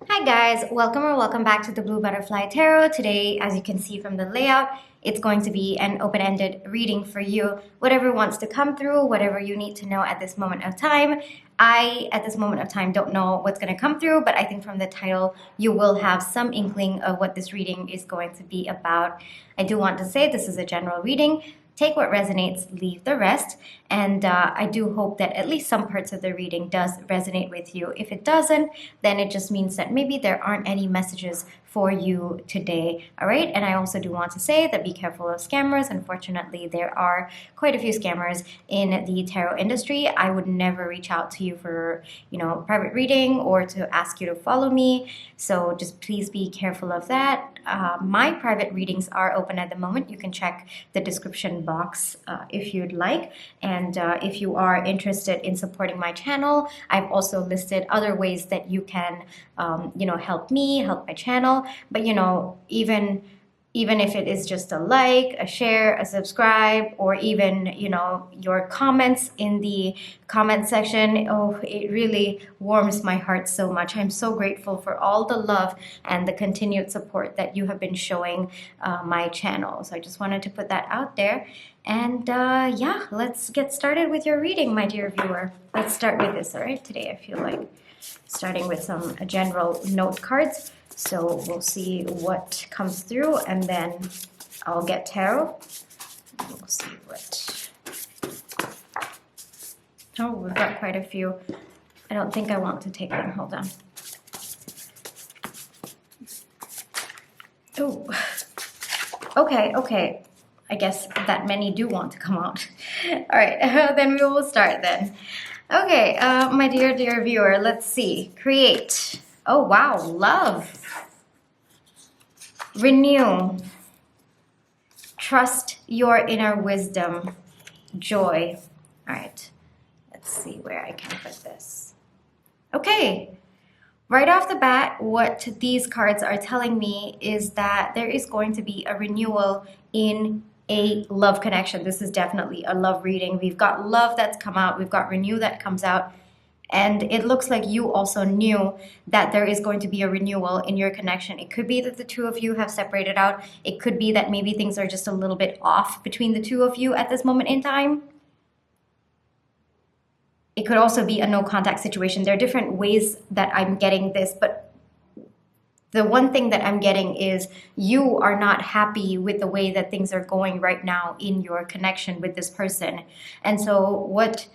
Hi guys, welcome or welcome back to the Blue Butterfly Tarot. Today, as you can see from the layout, it's going to be an open-ended reading for you. Whatever wants to come through, whatever you need to know at this moment of time. At this moment of time, don't know what's going to come through, but I think from the title, you will have some inkling of what this reading is going to be about. I do want to say this is a general reading. Take what resonates, leave the rest. And I do hope that at least some parts of the reading does resonate with you. If it doesn't, then it just means that maybe there aren't any messages for you today. All right. And I also do want to say that be careful of scammers. Unfortunately, there are quite a few scammers in the tarot industry. I would never reach out to you for, private reading or to ask you to follow me. So just please be careful of that. My private readings are open at the moment. You can check the description box if you'd like. And if you are interested in supporting my channel, I've also listed other ways that you can, help me, help my channel. But, even if it is just a like, a share, a subscribe, or even, your comments in the comment section, oh, it really warms my heart so much. I'm so grateful for all the love and the continued support that you have been showing my channel. So I just wanted to put that out there. And yeah, let's get started with your reading, my dear viewer. Let's start with this, all right? Today I feel like starting with some general note cards. So we'll see what comes through, and then I'll get tarot. We'll see what... Oh, we've got quite a few. I don't think I want to take them. Hold on. Oh, okay. I guess that many do want to come out. All right, then we will start then. Okay, my dear viewer, let's see. Create. Oh, wow, love. Renew. Trust your inner wisdom. Joy. All right, let's see where I can put this. Okay, right off the bat, what these cards are telling me is that there is going to be a renewal in a love connection. This is definitely a love reading. We've got love that's come out. We've got renew that comes out. And it looks like you also knew that there is going to be a renewal in your connection. It could be that the two of you have separated out. It could be that maybe things are just a little bit off between the two of you at this moment in time. It could also be a no contact situation. There are different ways that I'm getting this, but the one thing that I'm getting is you are not happy with the way that things are going right now in your connection with this person. And so what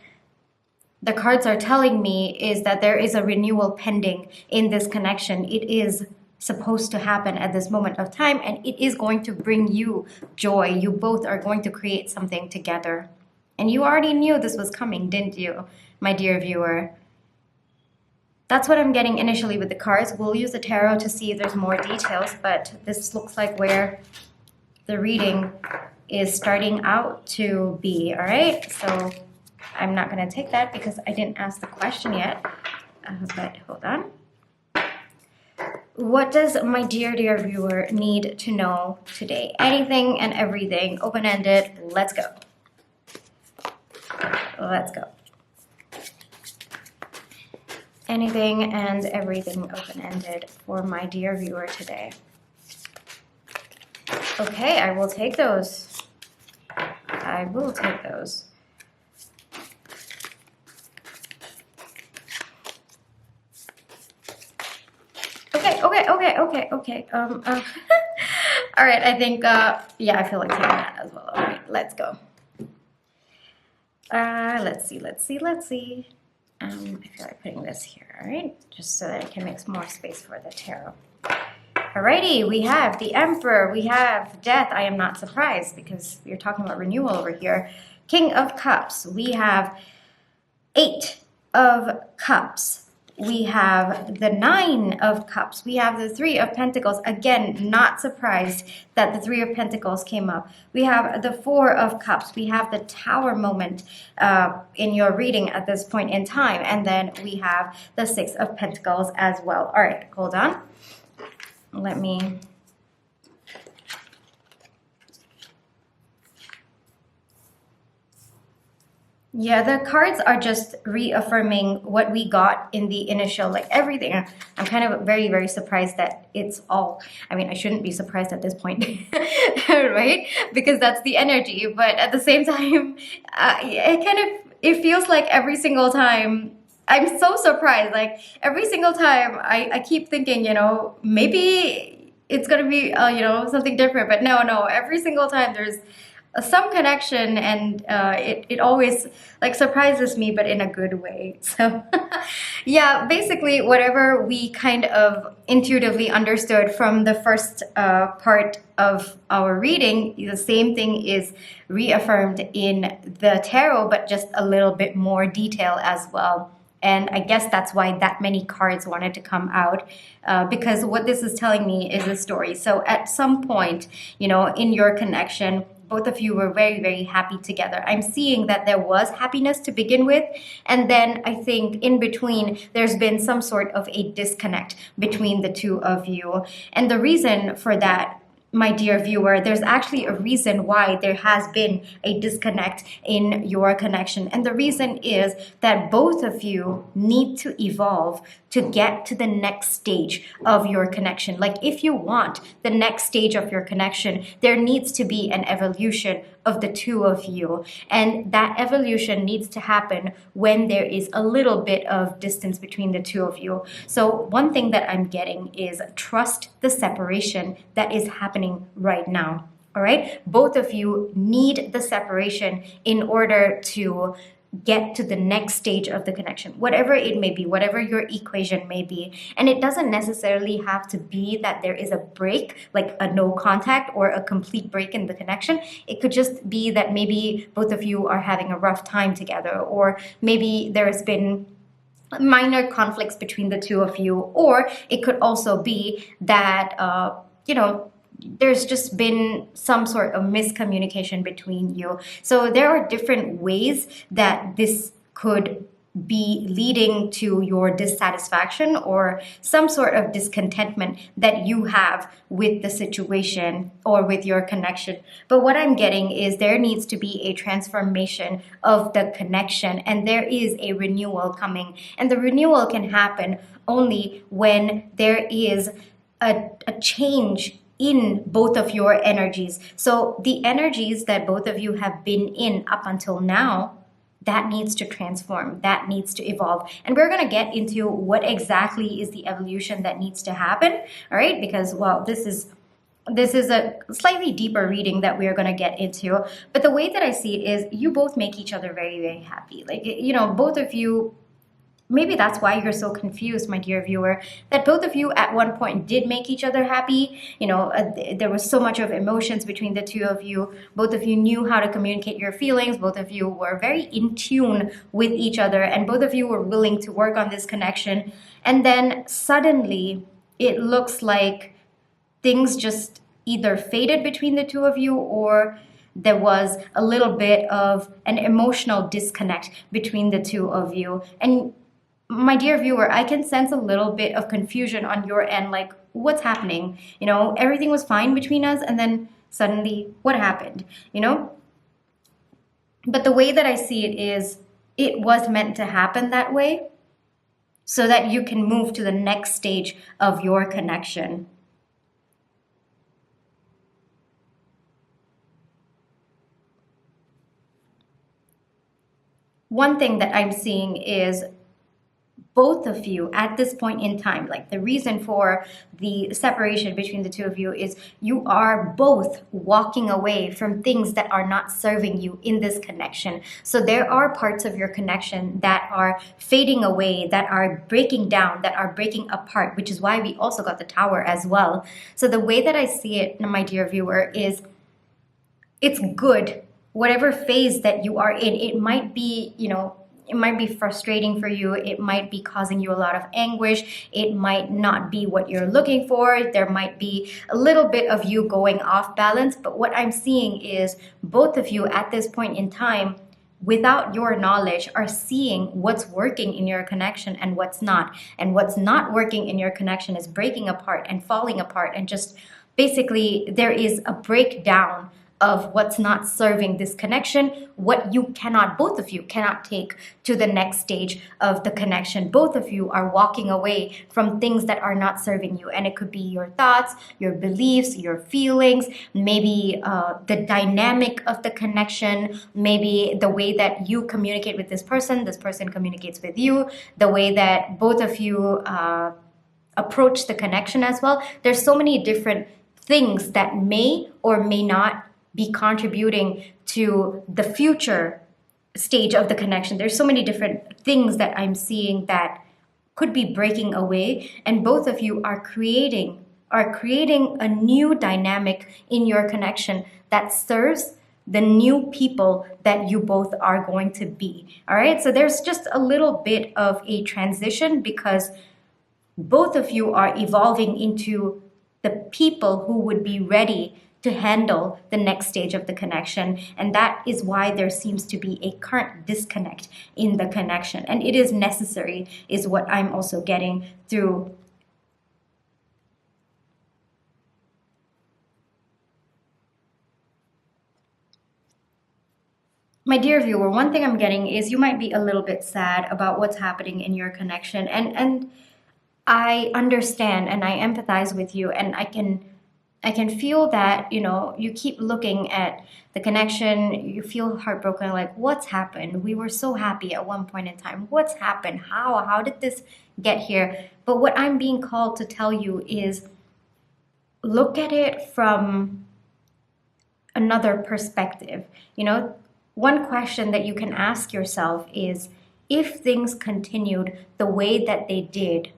the cards are telling me is that there is a renewal pending in this connection. It is supposed to happen at this moment of time, and it is going to bring you joy. You both are going to create something together. And you already knew this was coming, didn't you, my dear viewer? That's what I'm getting initially with the cards. We'll use the tarot to see if there's more details, but this looks like where the reading is starting out to be, all right? So I'm not going to take that because I didn't ask the question yet, but hold on. What does my dear viewer need to know today? Anything and everything, open-ended. Let's go. Let's go. Anything and everything open-ended for my dear viewer today. Okay, I will take those. I will take those. Okay. All right, I think, yeah, I feel like taking that as well. All right, let's go. Let's see. I feel like putting this here, all right? Just so that I can make some more space for the tarot. Alrighty, we have the Emperor, we have Death. I am not surprised because we're talking about renewal over here. King of Cups, we have 8 of Cups. We have the 9 of Cups. We have the 3 of Pentacles. Again, not surprised that the 3 of Pentacles came up. We have the 4 of Cups. We have the Tower moment in your reading at this point in time. And then we have the 6 of Pentacles as well. All right, hold on. Let me... Yeah, the cards are just reaffirming what we got in the initial, like everything. I'm kind of very, very surprised that it's all, I mean, I shouldn't be surprised at this point, right? Because that's the energy. But at the same time, it feels like every single time, I'm so surprised. Like every single time I keep thinking, maybe it's gonna be, something different. But no, every single time there's some connection, and it always like surprises me, but in a good way. So yeah, basically whatever we kind of intuitively understood from the first part of our reading, the same thing is reaffirmed in the tarot, but just a little bit more detail as well. And I guess that's why that many cards wanted to come out, because what this is telling me is a story. So at some point, in your connection, both of you were very, very happy together. I'm seeing that there was happiness to begin with. And then I think in between, there's been some sort of a disconnect between the two of you. And the reason for that, my dear viewer, there's actually a reason why there has been a disconnect in your connection. And the reason is that both of you need to evolve to get to the next stage of your connection. Like if you want the next stage of your connection, there needs to be an evolution of the two of you. And that evolution needs to happen when there is a little bit of distance between the two of you. So one thing that I'm getting is trust the separation that is happening right now. All right? Both of you need the separation in order to get to the next stage of the connection, whatever it may be, whatever your equation may be. And it doesn't necessarily have to be that there is a break, like a no contact or a complete break in the connection. It could just be that maybe both of you are having a rough time together, or maybe there's been minor conflicts between the two of you, or it could also be that, there's just been some sort of miscommunication between you. So there are different ways that this could be leading to your dissatisfaction or some sort of discontentment that you have with the situation or with your connection. But what I'm getting is there needs to be a transformation of the connection, and there is a renewal coming. And the renewal can happen only when there is a change in both of your energies. So the energies that both of you have been in up until now, that needs to transform, that needs to evolve. And we're going to get into what exactly is the evolution that needs to happen, all right? Because, well, this is a slightly deeper reading that we are going to get into. But the way that I see it is you both make each other very, very happy. Like, both of you, maybe that's why you're so confused, my dear viewer, that both of you at one point did make each other happy. There was so much of emotions between the two of you. Both of you knew how to communicate your feelings. Both of you were very in tune with each other, and both of you were willing to work on this connection. And then suddenly it looks like things just either faded between the two of you, or there was a little bit of an emotional disconnect between the two of you. And my dear viewer, I can sense a little bit of confusion on your end, like, what's happening? Everything was fine between us, and then suddenly, what happened? But the way that I see it is, it was meant to happen that way so that you can move to the next stage of your connection. One thing that I'm seeing is both of you at this point in time, like the reason for the separation between the two of you is you are both walking away from things that are not serving you in this connection. So there are parts of your connection that are fading away, that are breaking down, that are breaking apart, which is why we also got the Tower as well. So the way that I see it, my dear viewer, is it's good. Whatever phase that you are in, it might be, it might be frustrating for you. It might be causing you a lot of anguish. It might not be what you're looking for. There might be a little bit of you going off balance. But what I'm seeing is both of you at this point in time, without your knowledge, are seeing what's working in your connection and what's not. And what's not working in your connection is breaking apart and falling apart. And just basically there is a breakdown of what's not serving this connection, what you cannot, both of you cannot take to the next stage of the connection. Both of you are walking away from things that are not serving you. And it could be your thoughts, your beliefs, your feelings, maybe the dynamic of the connection, maybe the way that you communicate with this person communicates with you, the way that both of you approach the connection as well. There's so many different things that may or may not be contributing to the future stage of the connection. There's so many different things that I'm seeing that could be breaking away, and both of you are creating a new dynamic in your connection that serves the new people that you both are going to be. All right, so there's just a little bit of a transition because both of you are evolving into the people who would be ready to handle the next stage of the connection. And that is why there seems to be a current disconnect in the connection. And it is necessary, is what I'm also getting through. My dear viewer, one thing I'm getting is you might be a little bit sad about what's happening in your connection. And I understand and I empathize with you, and I can feel that, you keep looking at the connection, you feel heartbroken, like what's happened? We were so happy at one point in time. What's happened? How did this get here? But what I'm being called to tell you is look at it from another perspective. One question that you can ask yourself is, if things continued the way that they did,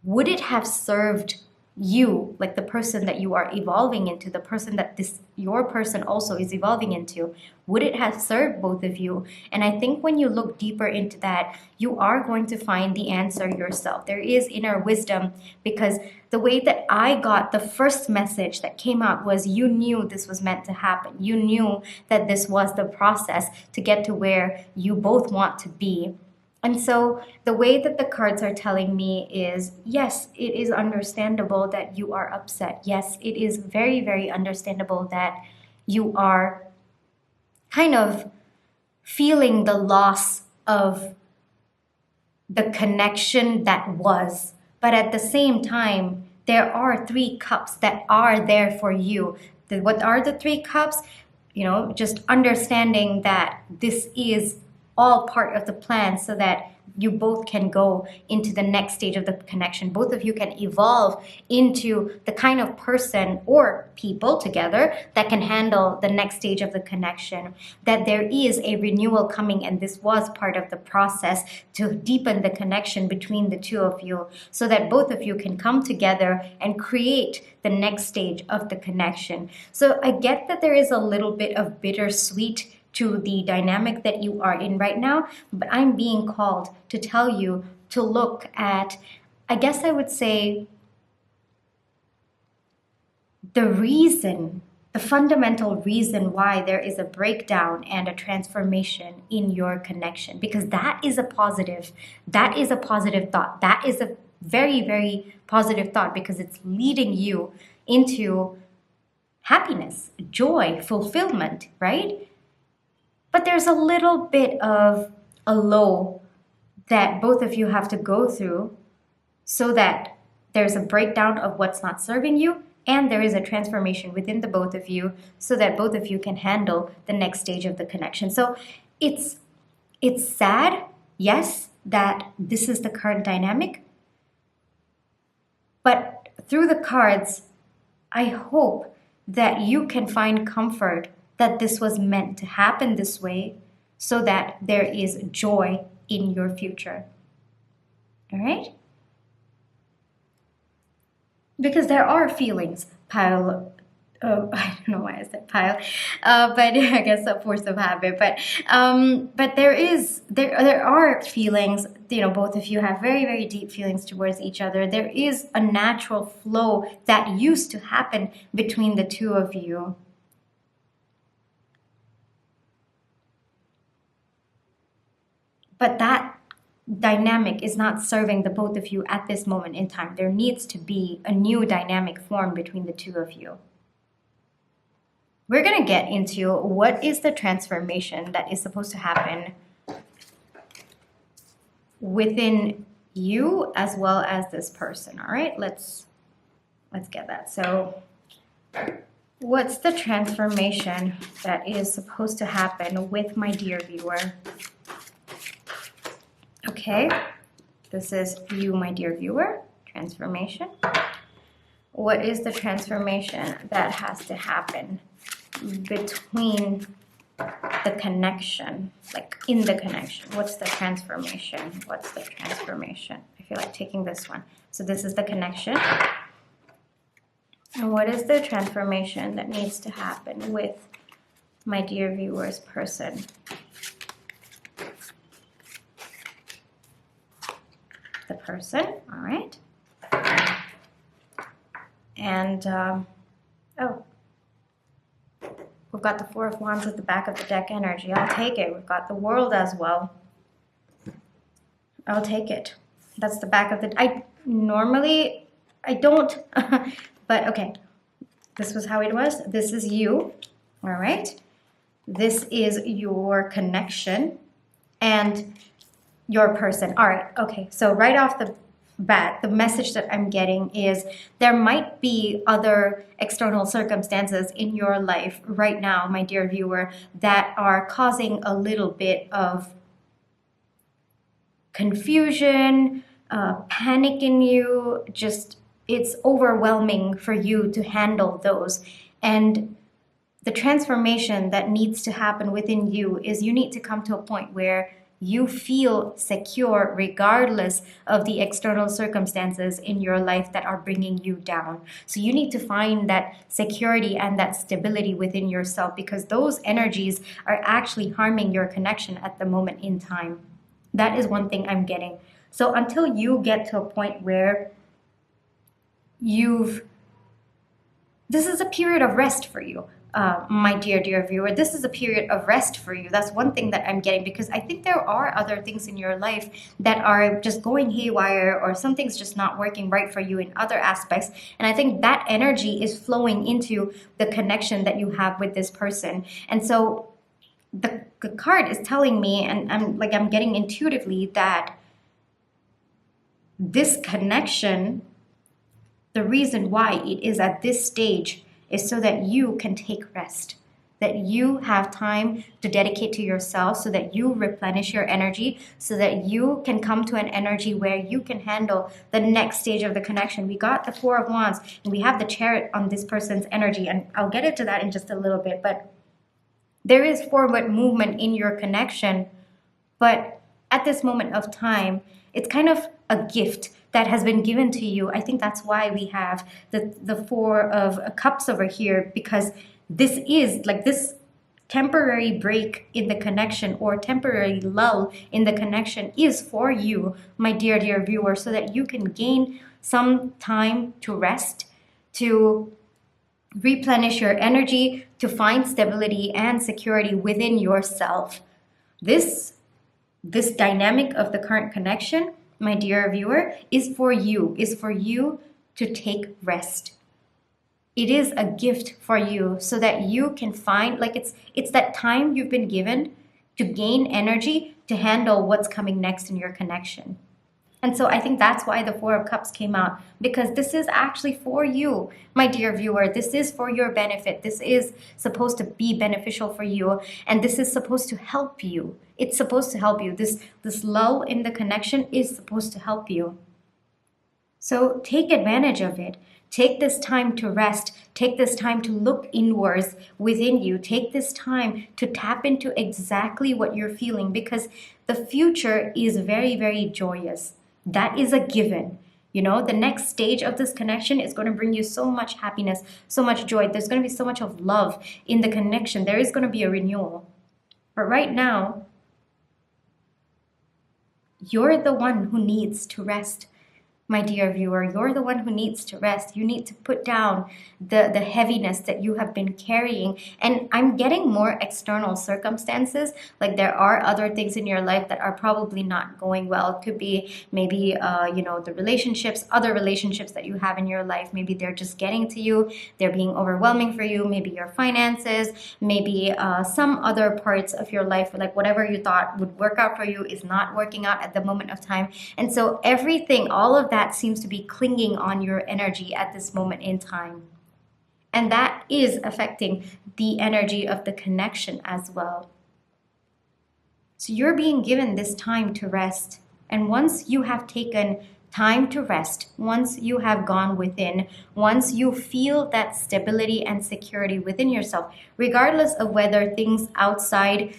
would it have served you, like the person that you are evolving into, the person that your person also is evolving into, would it have served both of you? And I think when you look deeper into that, you are going to find the answer yourself. There is inner wisdom, because the way that I got the first message that came out was you knew this was meant to happen. You knew that this was the process to get to where you both want to be. And so the way that the cards are telling me is, yes, it is understandable that you are upset. Yes, it is very, very understandable that you are kind of feeling the loss of the connection that was. But at the same time, there are 3 cups that are there for you. What are the 3 cups? Just understanding that this is all part of the plan so that you both can go into the next stage of the connection. Both of you can evolve into the kind of person or people together that can handle the next stage of the connection. That there is a renewal coming, and this was part of the process to deepen the connection between the two of you so that both of you can come together and create the next stage of the connection. So I get that there is a little bit of bittersweet to the dynamic that you are in right now, but I'm being called to tell you to look at, I guess I would say, the fundamental reason why there is a breakdown and a transformation in your connection, because that is a positive thought. That is a very, very positive thought, because it's leading you into happiness, joy, fulfillment, right? But there's a little bit of a low that both of you have to go through so that there's a breakdown of what's not serving you, and there is a transformation within the both of you so that both of you can handle the next stage of the connection. So it's sad, yes, that this is the current dynamic, but through the cards, I hope that you can find comfort that this was meant to happen this way so that there is joy in your future. All right? Because there are feelings, pile. I don't know why I said pile, but I guess a force of habit. But there are feelings. Both of you have very, very deep feelings towards each other. There is a natural flow that used to happen between the two of you. But that dynamic is not serving the both of you at this moment in time. There needs to be a new dynamic formed between the two of you. we're going to get into what is the transformation that is supposed to happen within you as well as this person. All right, let's get that. So what's the transformation that is supposed to happen with my dear viewer? Okay, this is you, my dear viewer. Transformation. What is the transformation that has to happen between the connection, like in the connection? What's the transformation? What's the transformation? I feel like taking this one. So this is the connection. And what is the transformation that needs to happen with my dear viewer's person? The person, all right. And, oh, we've got the Four of Wands at the back of the deck energy. I'll take it. We've got the World as well. I'll take it. That's the back of the... I don't, but okay. This was how it was. This is you, all right? This is your connection and your person. All right, okay. So right off the bat, the message that I'm getting is there might be other external circumstances in your life right now, my dear viewer, that are causing a little bit of confusion, panic in you. Just, it's overwhelming for you to handle those. And the transformation that needs to happen within you is you need to come to a point where you feel secure regardless of the external circumstances in your life that are bringing you down. So you need to find that security and that stability within yourself, because those energies are actually harming your connection at the moment in time. That is one thing I'm getting. So until you get to a point where this is a period of rest for you. My dear viewer, this is a period of rest for you. That's one thing that I'm getting, because I think there are other things in your life that are just going haywire, or something's just not working right for you in other aspects. And I think that energy is flowing into the connection that you have with this person. And so the card is telling me, and I'm getting intuitively, that this connection, the reason why it is at this stage is so that you can take rest, that you have time to dedicate to yourself, so that you replenish your energy, so that you can come to an energy where you can handle the next stage of the connection. We got the Four of Wands, and we have the Chariot on this person's energy, and I'll get into that in just a little bit, but there is forward movement in your connection. But at this moment of time, it's kind of a gift that has been given to you. I think that's why we have the Four of Cups over here, because this is like this temporary break in the connection, or temporary lull in the connection, is for you, my dear viewer, so that you can gain some time to rest, to replenish your energy, to find stability and security within yourself. This dynamic of the current connection, my dear viewer, is for you to take rest. It is a gift for you, so that you can find, like, it's that time you've been given to gain energy to handle what's coming next in your connection. And so I think that's why the Four of Cups came out, because this is actually for you, my dear viewer. This is for your benefit. This is supposed to be beneficial for you, and this is supposed to help you. It's supposed to help you. This lull in the connection is supposed to help you. So take advantage of it. Take this time to rest. Take this time to look inwards within you. Take this time to tap into exactly what you're feeling, because the future is very, very joyous. That is a given. You know, the next stage of this connection is going to bring you so much happiness, so much joy. There's going to be so much of love in the connection. There is going to be a renewal. But right now, you're the one who needs to rest. My dear viewer, you're the one who needs to rest. You need to put down the heaviness that you have been carrying. And I'm getting more external circumstances. Like there are other things in your life that are probably not going well. It could be maybe, the relationships, other relationships that you have in your life. Maybe they're just getting to you. They're being overwhelming for you. Maybe your finances, maybe some other parts of your life, like whatever you thought would work out for you is not working out at the moment of time. And so everything, all of that seems to be clinging on your energy at this moment in time. And that is affecting the energy of the connection as well. So you're being given this time to rest. And once you have taken time to rest, once you have gone within, once you feel that stability and security within yourself, regardless of whether things outside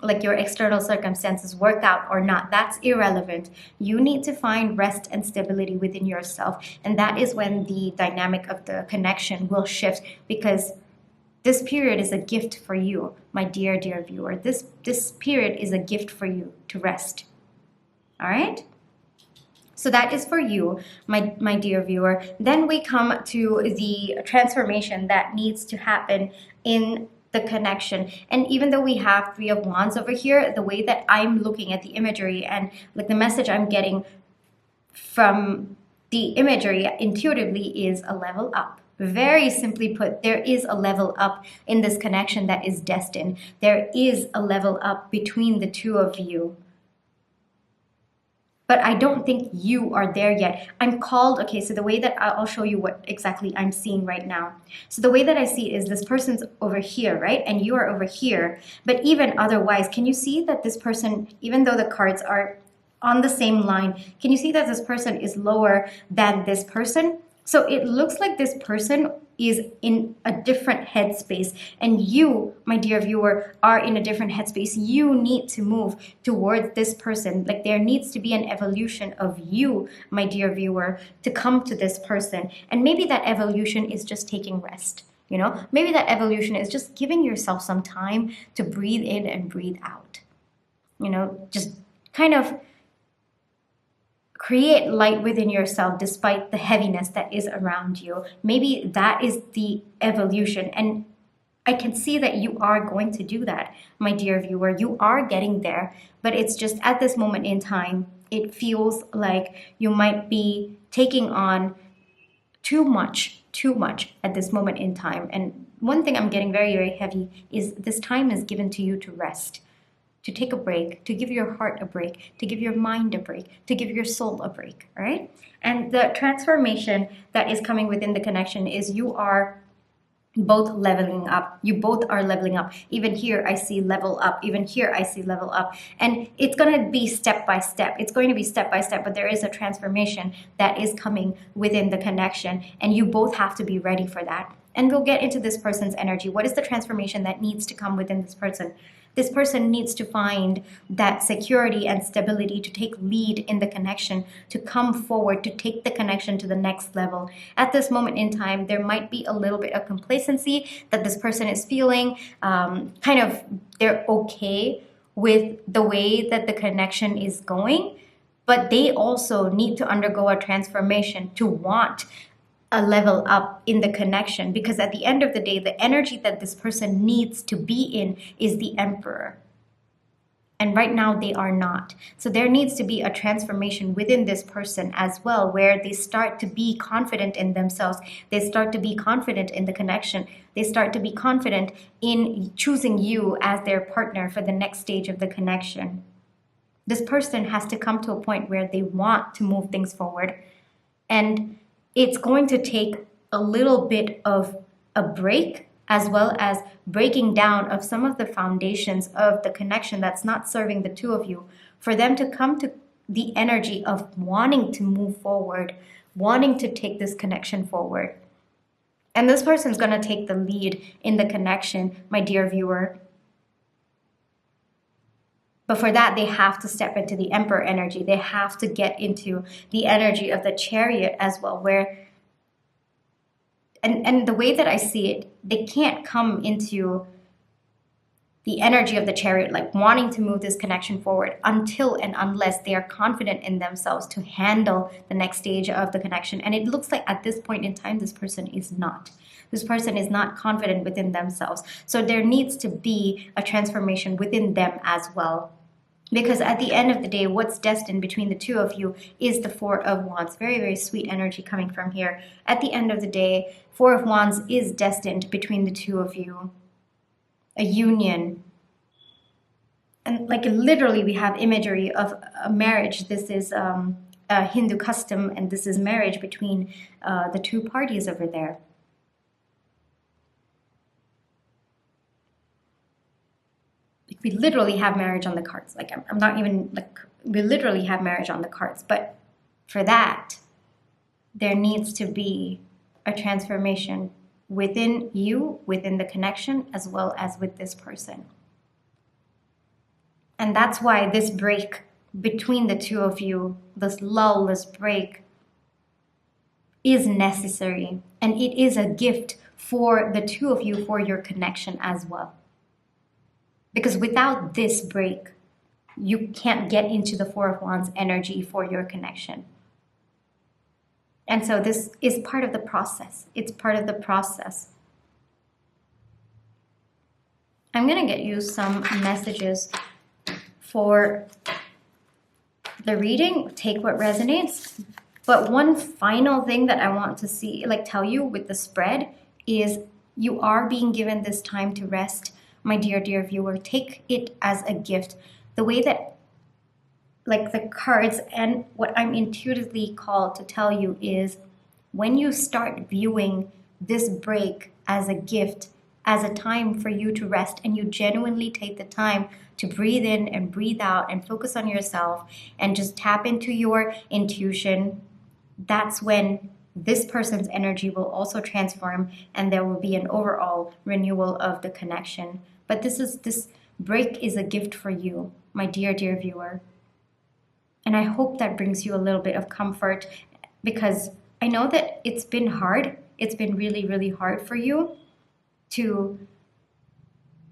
like your external circumstances work out or not, that's irrelevant. You need to find rest and stability within yourself. And that is when the dynamic of the connection will shift, because this period is a gift for you, my dear viewer. This period is a gift for you to rest. All right? So that is for you, my dear viewer. Then we come to the transformation that needs to happen in the connection. And even though we have Three of Wands over here, the way that I'm looking at the imagery and like the message I'm getting from the imagery intuitively is a level up. Very simply put, there is a level up in this connection that is destined. There is a level up between the two of you. But I don't think you are there yet. I'm called, okay, so the way that I'll show you what exactly I'm seeing right now. So the way that I see it is this person's over here, right? And you are over here. But even otherwise, can you see that this person, even though the cards are on the same line, can you see that this person is lower than this person? So it looks like this person is in a different headspace, and you, my dear viewer, are in a different headspace. You need to move towards this person. Like there needs to be an evolution of you, my dear viewer, to come to this person. And maybe that evolution is just taking rest. Maybe that evolution is just giving yourself some time to breathe in and breathe out. Just kind of create light within yourself despite the heaviness that is around you. Maybe that is the evolution. And I can see that you are going to do that, my dear viewer. You are getting there. But it's just at this moment in time, it feels like you might be taking on too much at this moment in time. And one thing I'm getting very, very heavy is this time is given to you to rest, to take a break, to give your heart a break, to give your mind a break, to give your soul a break, all right? And the transformation that is coming within the connection is you are both leveling up. You both are leveling up. Even here, I see level up. Even here, I see level up. And it's going to be step by step. It's going to be step by step, but there is a transformation that is coming within the connection, and you both have to be ready for that. And we'll get into this person's energy. What is the transformation that needs to come within this person? This person needs to find that security and stability to take lead in the connection, to come forward, to take the connection to the next level. At this moment in time, there might be a little bit of complacency that this person is feeling. They're okay with the way that the connection is going, but they also need to undergo a transformation to want a level up in the connection, because at the end of the day, the energy that this person needs to be in is the Emperor. And right now they are not. So there needs to be a transformation within this person as well, where they start to be confident in themselves. They start to be confident in the connection. They start to be confident in choosing you as their partner for the next stage of the connection. This person has to come to a point where they want to move things forward. And it's going to take a little bit of a break, as well as breaking down of some of the foundations of the connection that's not serving the two of you, for them to come to the energy of wanting to move forward, wanting to take this connection forward. And this person's going to take the lead in the connection, my dear viewer. But for that, they have to step into the Emperor energy. They have to get into the energy of the Chariot as well, where, and the way that I see it, they can't come into the energy of the Chariot, like wanting to move this connection forward until and unless they are confident in themselves to handle the next stage of the connection. And it looks like at this point in time, this person is not. This person is not confident within themselves. So there needs to be a transformation within them as well. Because at the end of the day, what's destined between the two of you is the Four of Wands. Very, very sweet energy coming from here. At the end of the day, Four of Wands is destined between the two of you. A union. And like literally we have imagery of a marriage. This is a Hindu custom, and this is marriage between the two parties over there. We literally have marriage on the cards. Like I'm not even like, we literally have marriage on the cards. But for that, there needs to be a transformation within you, within the connection, as well as with this person. And that's why this break between the two of you, this lull, this break, is necessary. And it is a gift for the two of you, for your connection as well. Because without this break, you can't get into the Four of Wands energy for your connection. And so this is part of the process. It's part of the process. I'm going to get you some messages for the reading. Take what resonates. But one final thing that I want to see, like tell you with the spread, is you are being given this time to rest. My dear, dear viewer, take it as a gift. The way that, like the cards and what I'm intuitively called to tell you is, when you start viewing this break as a gift, as a time for you to rest, and you genuinely take the time to breathe in and breathe out and focus on yourself and just tap into your intuition, that's when this person's energy will also transform, and there will be an overall renewal of the connection. But this break is a gift for you, my dear, dear viewer. And I hope that brings you a little bit of comfort, because I know that it's been hard. It's been really, really hard for you to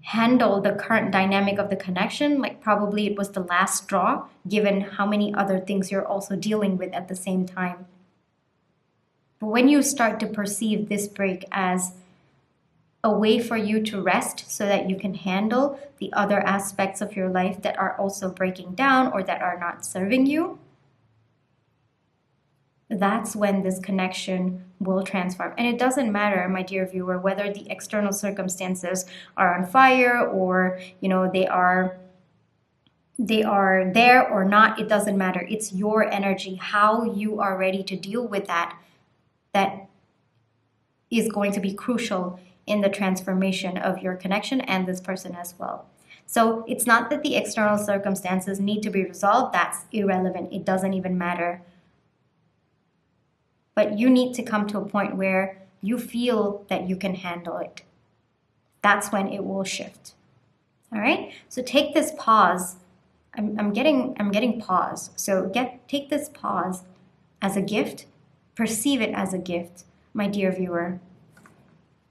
handle the current dynamic of the connection. Like probably it was the last straw, given how many other things you're also dealing with at the same time. But when you start to perceive this break as a way for you to rest so that you can handle the other aspects of your life that are also breaking down or that are not serving you, that's when this connection will transform. And it doesn't matter, my dear viewer, whether the external circumstances are on fire or, you know, they are there or not. It doesn't matter. It's your energy, how you are ready to deal with that is going to be crucial in the transformation of your connection and this person as well. So it's not that the external circumstances need to be resolved. That's irrelevant. It doesn't even matter. But you need to come to a point where you feel that you can handle it. That's when it will shift. All right? So take this pause. I'm getting pause. So take this pause as a gift. Perceive it as a gift, my dear viewer.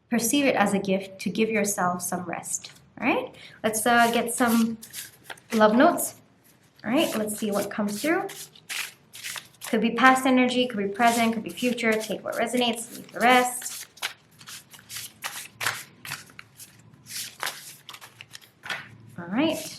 Perceive it as a gift to give yourself some rest. All right? Let's get some love notes. All right? Let's see what comes through. Could be past energy, could be present, could be future. Take what resonates, leave the rest. All right.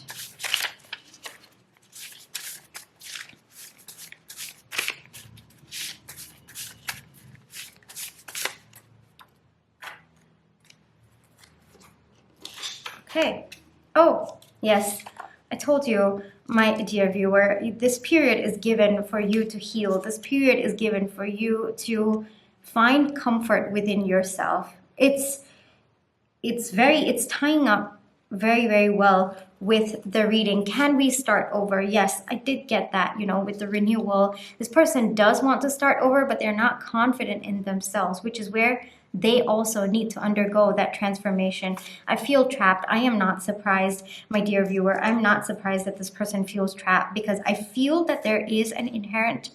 Okay. Oh, yes. I told you, my dear viewer, this period is given for you to heal. This period is given for you to find comfort within yourself. It's tying up very, very well with the reading. Can we start over? Yes, I did get that, with the renewal. This person does want to start over, but they're not confident in themselves, which is where they also need to undergo that transformation. I feel trapped. I am not surprised, my dear viewer. I'm not surprised that this person feels trapped, because I feel that there is an inherent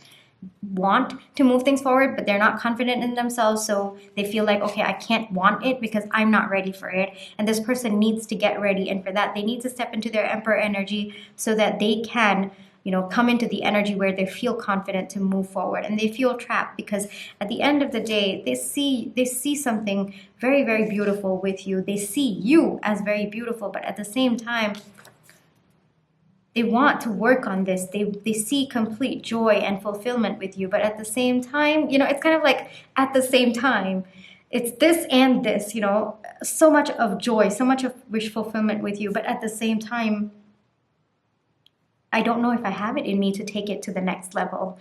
want to move things forward, but they're not confident in themselves, so they feel like, okay, I can't want it because I'm not ready for it. And this person needs to get ready, and for that they need to step into their Emperor energy so that they can, you know, come into the energy where they feel confident to move forward. And they feel trapped because at the end of the day, they see something very, very beautiful with you. They see you as very beautiful, but at the same time, they want to work on this. They see complete joy and fulfillment with you, but at the same time, you know, it's kind of like at the same time, it's this and this, you know, so much of joy, so much of wish fulfillment with you, but at the same time, I don't know if I have it in me to take it to the next level.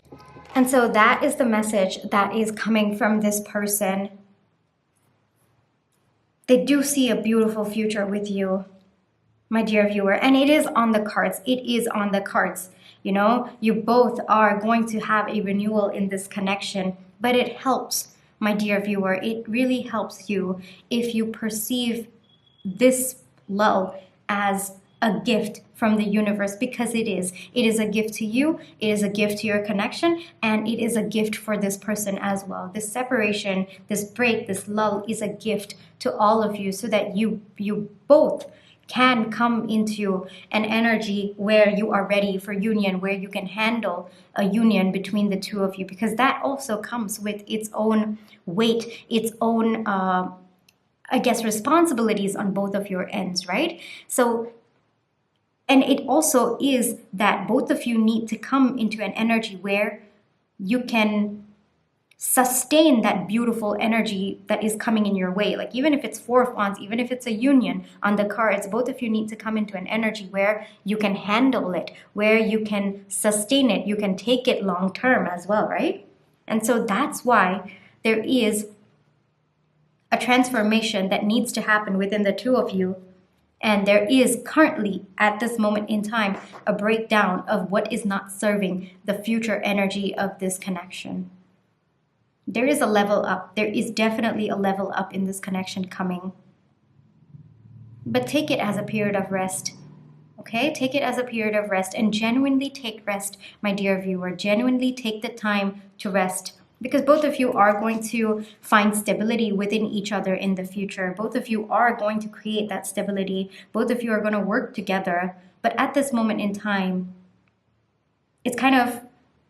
And so that is the message that is coming from this person. They do see a beautiful future with you, my dear viewer, and it is on the cards. It is on the cards. You know, you both are going to have a renewal in this connection, but it helps, my dear viewer. It really helps you if you perceive this lull as a gift from the universe, because it is. It is a gift to you, it is a gift to your connection, and it is a gift for this person as well. This separation, this break, this lull is a gift to all of you so that you both can come into an energy where you are ready for union, where you can handle a union between the two of you, because that also comes with its own weight, its own I guess responsibilities on both of your ends, right? So, and it also is that both of you need to come into an energy where you can sustain that beautiful energy that is coming in your way. Like, even if it's Four of Wands, even if it's a union on the cards, both of you need to come into an energy where you can handle it, where you can sustain it, you can take it long term as well, right? And so that's why there is a transformation that needs to happen within the two of you. And there is currently, at this moment in time, a breakdown of what is not serving the future energy of this connection. There is a level up. There is definitely a level up in this connection coming. But take it as a period of rest. Okay? Take it as a period of rest, and genuinely take rest, my dear viewer. Genuinely take the time to rest, because both of you are going to find stability within each other in the future. Both of you are going to create that stability. Both of you are going to work together. But at this moment in time, it's kind of,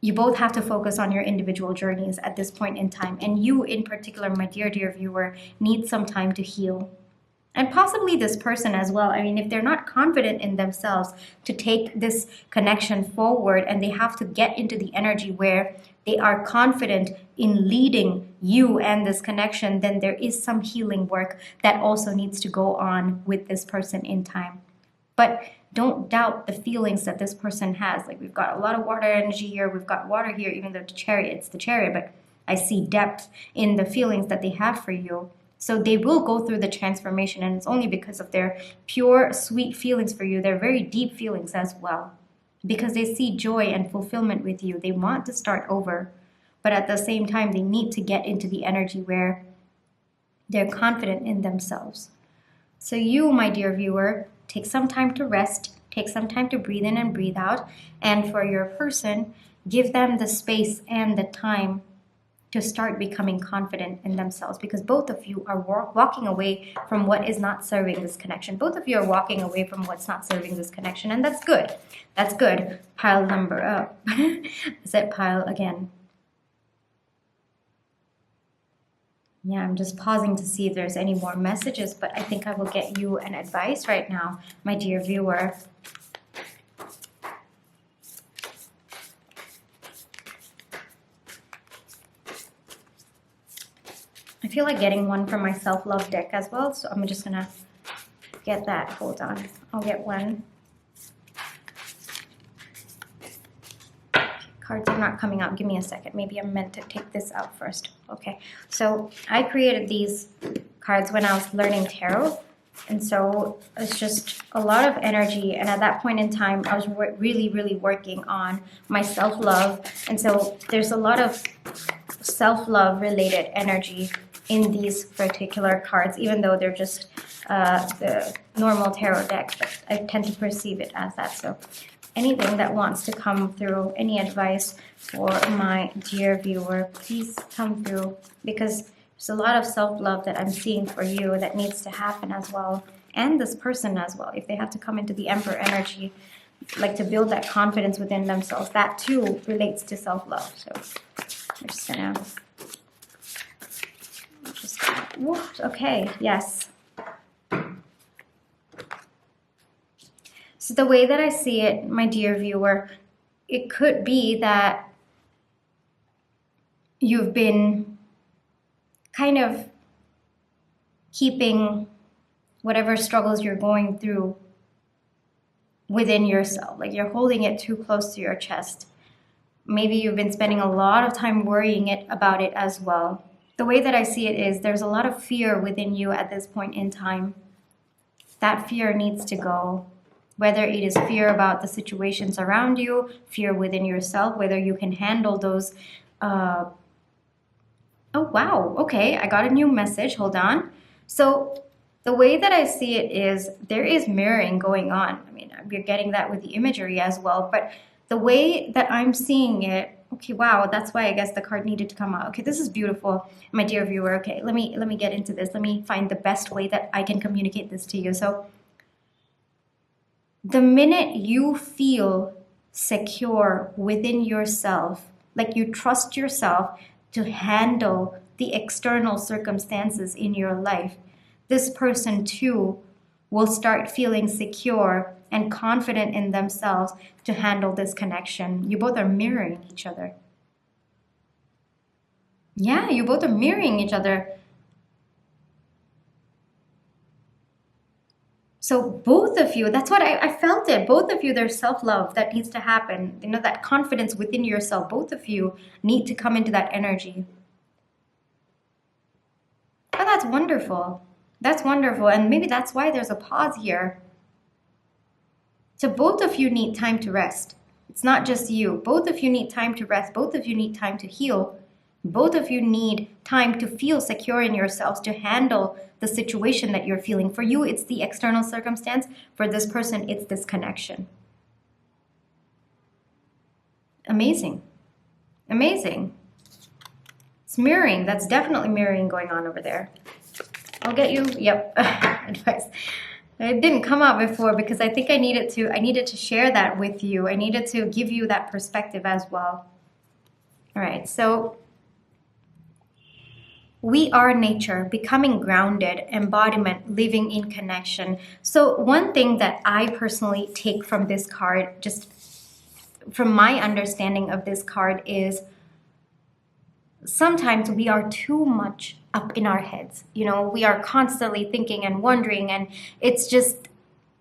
you both have to focus on your individual journeys at this point in time. And you in particular, my dear, dear viewer, need some time to heal. And possibly this person as well. I mean, if they're not confident in themselves to take this connection forward, and they have to get into the energy where they are confident in leading you and this connection, then there is some healing work that also needs to go on with this person in time. But don't doubt the feelings that this person has. Like, we've got a lot of water energy here. We've got water here, even though it's the chariot, but I see depth in the feelings that they have for you. So they will go through the transformation, and it's only because of their pure, sweet feelings for you. They're very deep feelings as well, because they see joy and fulfillment with you. They want to start over, but at the same time, they need to get into the energy where they're confident in themselves. So you, my dear viewer, take some time to rest, take some time to breathe in and breathe out, and for your person, give them the space and the time to start becoming confident in themselves, because both of you are walking away from what is not serving this connection. Both of you are walking away from what's not serving this connection, and that's good. That's good. Pile number up. I said pile again. Yeah, I'm just pausing to see if there's any more messages, but I think I will get you an advice right now, my dear viewer. I feel like getting one from my self-love deck as well, so I'm just gonna get that. Hold on, I'll get one. Cards are not coming out. Give me a second. Maybe I'm meant to take this out first. Okay, so I created these cards when I was learning tarot, and so it's just a lot of energy, and at that point in time I was really working on my self-love, and so there's a lot of self-love related energy in these particular cards, even though they're just the normal tarot deck, but I tend to perceive it as that. So anything that wants to come through, any advice for my dear viewer, please come through, because there's a lot of self-love that I'm seeing for you that needs to happen as well, and this person as well. If they have to come into the Emperor energy, like to build that confidence within themselves, that too relates to self-love. So I'm just gonna, okay, yes. So the way that I see it, my dear viewer, it could be that you've been kind of keeping whatever struggles you're going through within yourself. Like you're holding it too close to your chest. Maybe you've been spending a lot of time worrying about it as well. The way that I see it is there's a lot of fear within you at this point in time. That fear needs to go. Whether it is fear about the situations around you, fear within yourself, whether you can handle those. Oh, wow. Okay, I got a new message. Hold on. So the way that I see it is there is mirroring going on. I mean, you're getting that with the imagery as well. But the way that I'm seeing it, okay, wow, that's why I guess the card needed to come out. Okay, this is beautiful, my dear viewer. Okay, let me get into this. Let me find the best way that I can communicate this to you. So the minute you feel secure within yourself, like you trust yourself to handle the external circumstances in your life, this person too will start feeling secure and confident in themselves to handle this connection. You both are mirroring each other. Yeah, you both are mirroring each other. So both of you, that's what I felt it. Both of you, there's self-love that needs to happen. You know, that confidence within yourself. Both of you need to come into that energy. Oh, that's wonderful. That's wonderful. And maybe that's why there's a pause here. So both of you need time to rest. It's not just you. Both of you need time to rest. Both of you need time to heal. Both of you need time to feel secure in yourselves to handle the situation that you're feeling. For you, it's the external circumstance. For this person, it's this connection. Amazing. Amazing. It's mirroring. That's definitely mirroring going on over there. I'll get you, yep, advice. It didn't come out before because I think I needed to share that with you. I needed to give you that perspective as well. All right, so we are nature, becoming grounded, embodiment, living in connection. So one thing that I personally take from this card, just from my understanding of this card, is sometimes we are too much up in our heads. You know, we are constantly thinking and wondering, and it's just,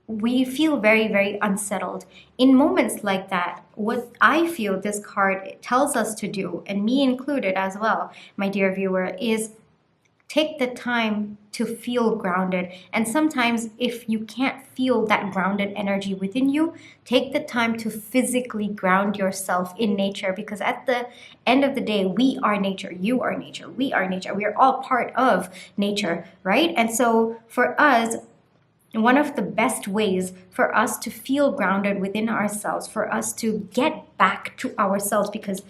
we feel very, very unsettled. In moments like that, what I feel this card tells us to do, and me included as well, my dear viewer, is take the time to feel grounded. And sometimes if you can't feel that grounded energy within you, take the time to physically ground yourself in nature, because at the end of the day, we are nature, you are nature, we are nature. We are all part of nature, right? And so for us, one of the best ways for us to feel grounded within ourselves, for us to get back to ourselves, because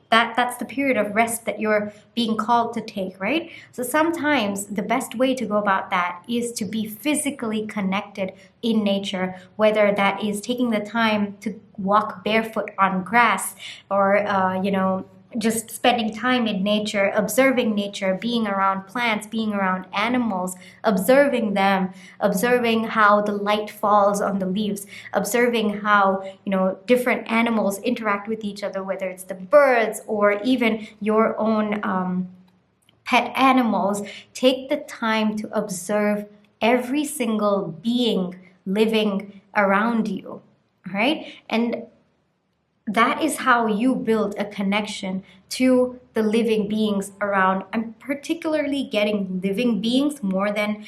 that's the period of rest that you're being called to take, right? So sometimes the best way to go about that is to be physically connected in nature, whether that is taking the time to walk barefoot on grass, or just spending time in nature, observing nature, being around plants, being around animals, observing them, observing how the light falls on the leaves, observing how, different animals interact with each other, whether it's the birds or even your own pet animals. Take the time to observe every single being living around you, all right? And that is how you build a connection to the living beings around. I'm particularly getting living beings more than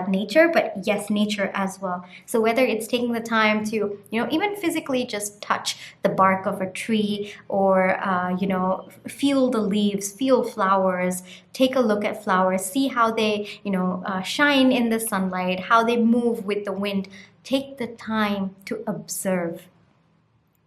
nature, but yes, nature as well. So whether it's taking the time to, even physically just touch the bark of a tree, or, feel the leaves, feel flowers, take a look at flowers, see how they, shine in the sunlight, how they move with the wind. Take the time to observe.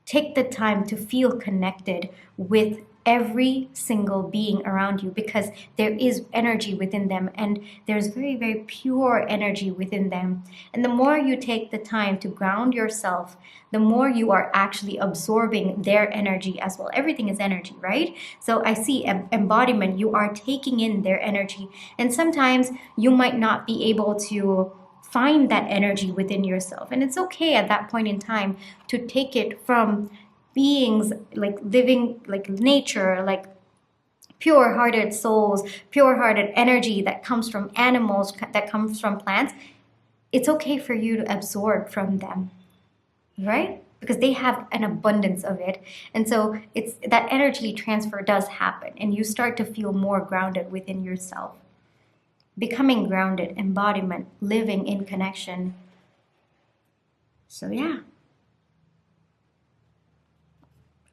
Take the time to feel connected with every single being around you, because there is energy within them, and there's very, very pure energy within them. And the more you take the time to ground yourself, the more you are actually absorbing their energy as well. Everything is energy, right? So I see embodiment, you are taking in their energy. And sometimes you might not be able to find that energy within yourself. And it's okay at that point in time to take it from beings like living, like nature, like pure-hearted souls, pure-hearted energy that comes from animals, that comes from plants. It's okay for you to absorb from them, right? Because they have an abundance of it. And so it's that energy transfer does happen, and you start to feel more grounded within yourself. Becoming grounded, embodiment, living in connection. So yeah.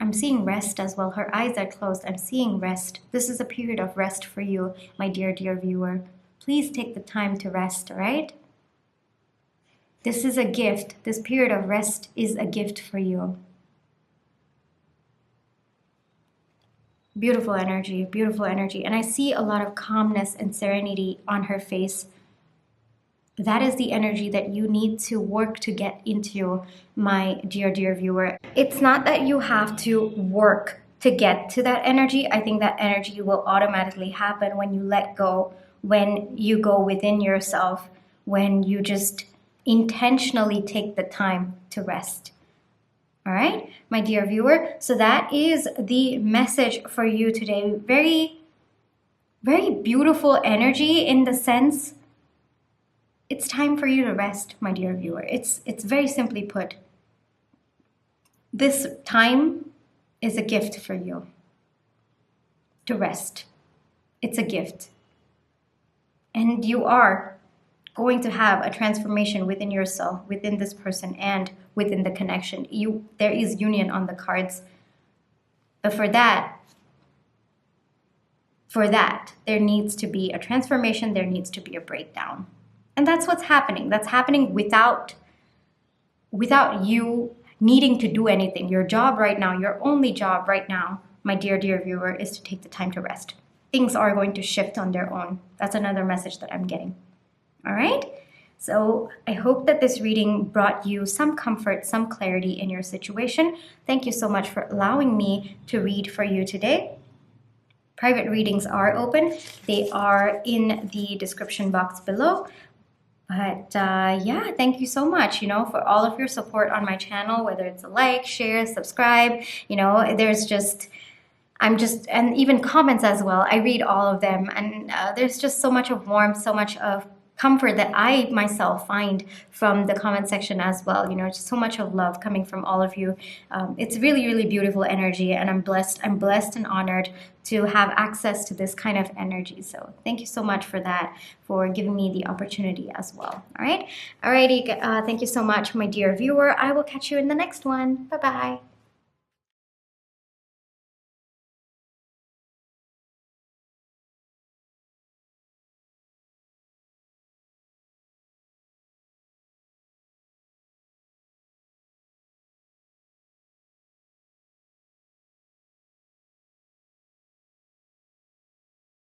I'm seeing rest as well. Her eyes are closed. I'm seeing rest. This is a period of rest for you, my dear, dear viewer. Please take the time to rest, all right? This is a gift. This period of rest is a gift for you. Beautiful energy, beautiful energy. And I see a lot of calmness and serenity on her face. That is the energy that you need to work to get into, my dear, dear viewer. It's not that you have to work to get to that energy. I think that energy will automatically happen when you let go, when you go within yourself, when you just intentionally take the time to rest. All right, my dear viewer. So that is the message for you today. Very, very beautiful energy in the sense, it's time for you to rest, my dear viewer. It's very simply put. This time is a gift for you to rest. It's a gift. And you are going to have a transformation within yourself, within this person, and within the connection. There is union on the cards. But for that, there needs to be a transformation, there needs to be a breakdown. And that's what's happening. That's happening without you needing to do anything. Your job right now, your only job right now, my dear, dear viewer, is to take the time to rest. Things are going to shift on their own. That's another message that I'm getting. All right? So I hope that this reading brought you some comfort, some clarity in your situation. Thank you so much for allowing me to read for you today. Private readings are open. They are in the description box below. But yeah, thank you so much, for all of your support on my channel, whether it's a like, share, subscribe, and even comments as well. I read all of them, and there's just so much of warmth, so much of comfort that I myself find from the comment section as well. Just so much of love coming from all of you. It's really, really beautiful energy, and I'm blessed and honored to have access to this kind of energy. So thank you so much for that, for giving me the opportunity as well. All right. Alrighty. Thank you so much, my dear viewer. I will catch you in the next one. Bye-bye.